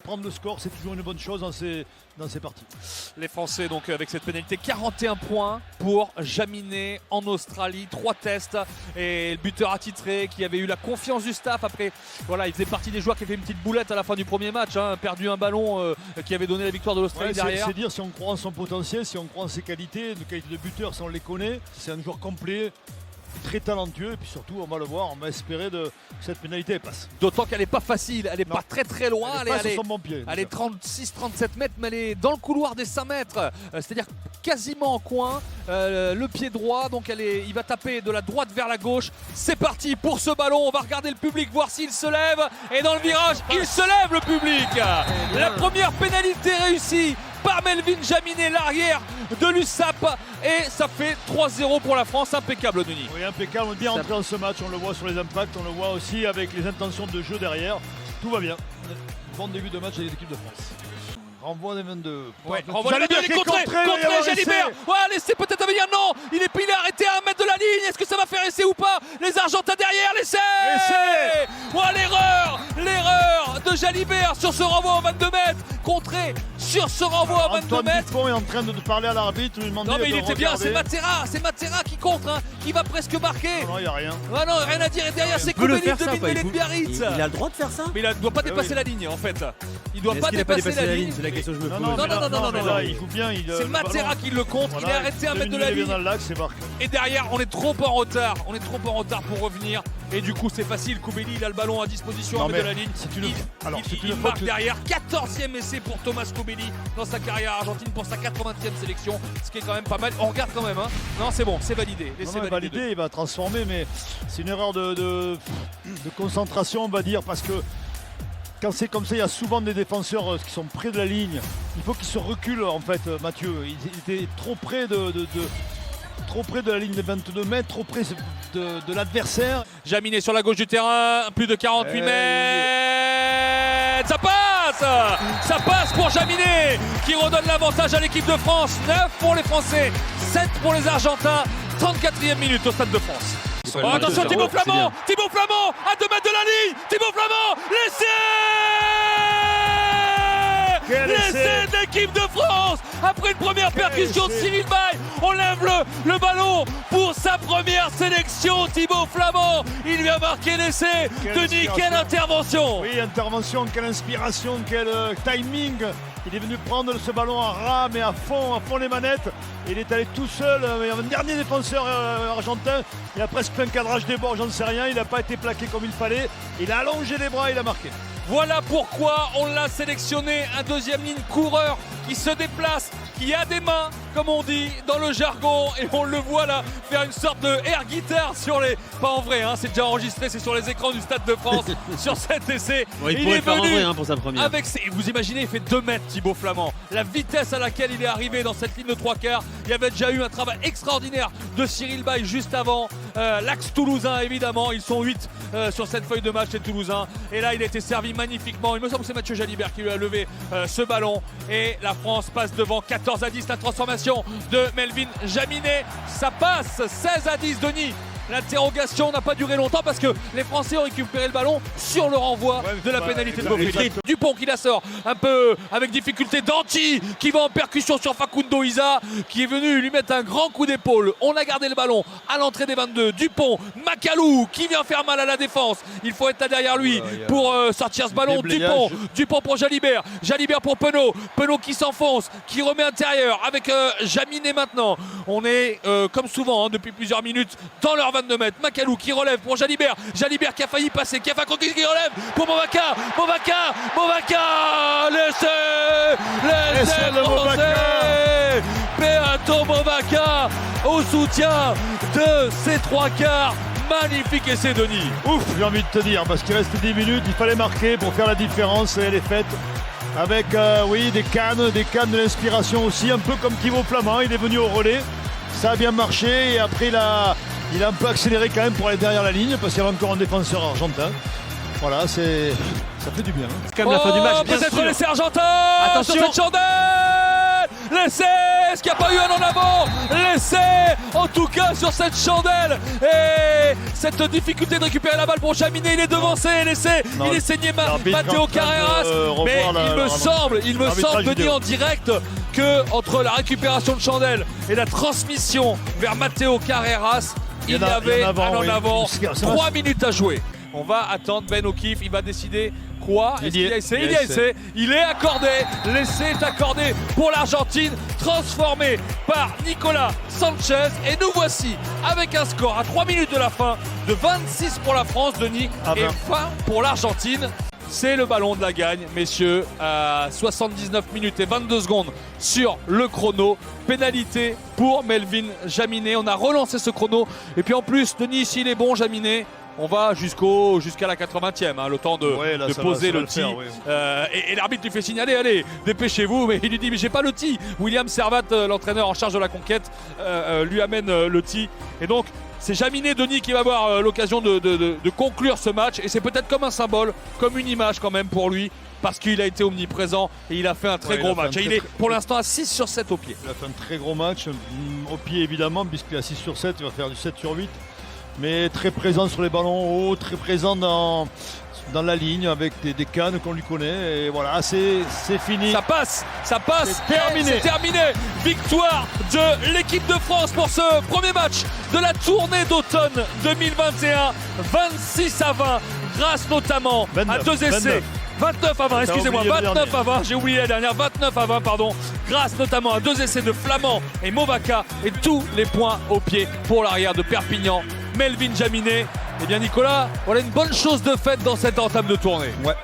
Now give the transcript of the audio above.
prendre le score, c'est toujours une bonne chose dans ces parties. Les Français donc avec cette pénalité, 41 points pour Jaminet en Australie, 3 tests et le buteur attitré qui avait eu la confiance du staff après, voilà, il faisait partie des joueurs qui avaient une petite boulette à la fin du premier match, hein, perdu un ballon qui avait donné la victoire de l'Australie derrière. C'est dire si on croit en son potentiel, si on croit en ses qualités de buteur, si on les connaît, c'est un joueur complet, très talentueux et puis surtout on va le voir, on va espérer que cette pénalité passe. D'autant qu'elle n'est pas facile, elle n'est pas très loin, elle est sur son bon pied. Elle est 36-37 mètres, mais elle est dans le couloir des 5 mètres, c'est-à-dire quasiment en coin, le pied droit, donc il va taper de la droite vers la gauche. C'est parti pour ce ballon, on va regarder le public, voir s'il se lève, et dans le virage, il se lève le public. La première pénalité réussie par Melvin Jaminet, l'arrière de l'USAP, et ça fait 3-0 pour la France, impeccable Denis. Oui, impeccable, on est bien rentré dans ce match, on le voit sur les impacts, on le voit aussi avec les intentions de jeu derrière, tout va bien. Bon début de match avec l'équipe de France. Renvoi des 22. Ouais, Jalibert qui est contré, Jalibert. Ouais, laissez peut-être à venir, non, il est arrêté à 1 mètre de la ligne, est-ce que ça va faire essai ou pas? Les Argentins derrière, l'essai. Ouais, l'erreur de Jalibert sur ce renvoi en 22 mètres, contré sur ce renvoi en 22 Antoine mètres. Dupont est en train de parler à l'arbitre, lui demander. Non mais il était bien, regarder. c'est Matera qui contre, hein, qui va presque marquer. Non, il n'y a rien. Ah non, rien à dire, et derrière c'est Koubeli de Biarritz. Il a le droit de faire ça? Mais il ne doit pas dépasser la ligne en fait. Il doit pas dépasser la ligne. C'est la question que je me pose. Non, Là, il joue bien. C'est Matera qui le contre, il est arrêté à 1 mètre de la ligne. Dans l'axe, c'est marqué. Et derrière, on est trop en retard. Pour revenir. Et du coup, c'est facile. Koubeli, il a le ballon à disposition à 1 mètre de la ligne. Il marque derrière. 14e essai pour Thomas Koubeli dans sa carrière argentine pour sa 80e sélection. Ce qui est quand même pas mal. On regarde quand même. Hein. Non, c'est bon, c'est validé. Validé, il va transformer, mais c'est une erreur de concentration, on va dire, parce que quand c'est comme ça, il y a souvent des défenseurs qui sont près de la ligne. Il faut qu'ils se reculent en fait, Mathieu. Il était trop près trop près de la ligne des 22 mètres, trop près de l'adversaire. Jaminet sur la gauche du terrain, plus de 48 mètres. Ça passe pour Jaminet qui redonne l'avantage à l'équipe de France. 9 pour les Français, 7 pour les Argentins. 34e minute au Stade de France. Oh, attention Thibaut Flamand à 2 mètres de la ligne. Thibaut Flamand, l'essai de l'équipe de France. Après une première percussion de Cyril Bay, on lève le ballon pour sa première sélection. Thibaut Flamand, il vient marquer l'essai. Denis, quelle intervention! Oui, intervention, quelle inspiration, quel timing. Il est venu prendre ce ballon à ras mais à fond les manettes. Il est allé tout seul, il y a un dernier défenseur argentin, il a presque fait un cadrage des bords, j'en sais rien, il n'a pas été plaqué comme il fallait, il a allongé les bras, il a marqué. Voilà pourquoi on l'a sélectionné, un deuxième ligne coureur qui se déplace, qui a des mains, comme on dit dans le jargon, et on le voit là faire une sorte de air guitar sur les... Pas en vrai, hein, c'est déjà enregistré, c'est sur les écrans du Stade de France, sur cet essai. Ouais, il pourrait faire en vrai pour sa première. Avec vous imaginez, il fait 2 mètres Thibaut Flamand. La vitesse à laquelle il est arrivé dans cette ligne de 3/4, il y avait déjà eu un travail extraordinaire de Cyril Bay juste avant. L'axe toulousain évidemment, ils sont 8 sur cette feuille de match, les Toulousains. Et là il a été servi magnifiquement, il me semble que c'est Mathieu Jalibert qui lui a levé ce ballon. Et la France passe devant 14-10, la transformation de Melvin Jaminet. Ça passe 16-10 Denis. L'interrogation n'a pas duré longtemps parce que les Français ont récupéré le ballon sur le renvoi de la pénalité de Beauvais. Dupont qui la sort un peu avec difficulté. Danti qui va en percussion sur Facundo Isa qui est venu lui mettre un grand coup d'épaule. On a gardé le ballon à l'entrée des 22. Dupont, Macalou qui vient faire mal à la défense. Il faut être là derrière lui pour sortir ce ballon. Dupont pour Jalibert. Jalibert pour Penaud. Penaud qui s'enfonce, qui remet intérieur avec Jaminet maintenant. On est comme souvent depuis plusieurs minutes dans leur 22 mètres. Macalou qui relève pour Jalibert. Jalibert qui a failli passer, qui a failli qui relève pour Movaca. L'essai de Movaca. Beato Movaca au soutien de ces 3/4. Magnifique essai Denis. Ouf, j'ai envie de te dire, parce qu'il reste 10 minutes, il fallait marquer pour faire la différence et elle est faite. Avec des cannes de l'inspiration aussi, un peu comme Thibaut Flamand, il est venu au relais. Ça a bien marché et après il a un peu accéléré quand même pour aller derrière la ligne parce qu'il y avait encore un défenseur argentin. Voilà, ça fait du bien. C'est quand même la fin du match. Peut-être l'essai argentin. Attention. Sur cette chandelle. L'essai, est-ce qu'il n'y a pas eu un en avant? L'essai, en tout cas sur cette chandelle. Et cette difficulté de récupérer la balle pour Jaminet, il est devancé. L'essai, il est saigné Matteo Carreras. Mais il me semble Denis en direct que entre la récupération de chandelle et la transmission vers Matteo Carreras, il y avait un en avant. 3 minutes à jouer. On va attendre Ben O'Keefe, il va décider quoi. Est-ce qu'il a essayé? Il a essayé. Il est accordé. L'essai est accordé pour l'Argentine, transformé par Nicolas Sanchez. Et nous voici avec un score à 3 minutes de la fin de 26 pour la France, Denis, et 20 pour l'Argentine. C'est le ballon de la gagne, messieurs, à 79 minutes et 22 secondes sur le chrono. Pénalité pour Melvin Jaminet. On a relancé ce chrono. Et puis en plus, Denis, s'il est bon, Jaminet, on va jusqu'à la 80e, hein, le temps de poser le tee. Et l'arbitre lui fait signaler, allez, dépêchez-vous. Mais il lui dit, mais j'ai pas le tee. William Servat, l'entraîneur en charge de la conquête, lui amène le tee. Et donc, c'est Jaminet, Denis, qui va avoir l'occasion de conclure ce match. Et c'est peut-être comme un symbole, comme une image quand même pour lui. Parce qu'il a été omniprésent et il a fait un très gros match. Et il est pour l'instant à 6 sur 7 au pied. Il a fait un très gros match, au pied évidemment, puisqu'il est à 6 sur 7, il va faire du 7 sur 8. Mais très présent sur les ballons hauts, très présent dans la ligne avec des cannes qu'on lui connaît. Et voilà, c'est fini. Ça passe. C'est terminé. C'est terminé. Victoire de l'équipe de France pour ce premier match de la tournée d'automne 2021. 26 à 20, grâce notamment à 2 essais. 29 à 20, excusez-moi, 29 à 20, j'ai oublié la dernière, 29 à 20, pardon, grâce notamment à 2 essais de Flamand et Movaca et tous les points au pied pour l'arrière de Perpignan, Melvin Jaminet. Eh bien Nicolas, voilà une bonne chose de faite dans cette entame de tournée. Ouais.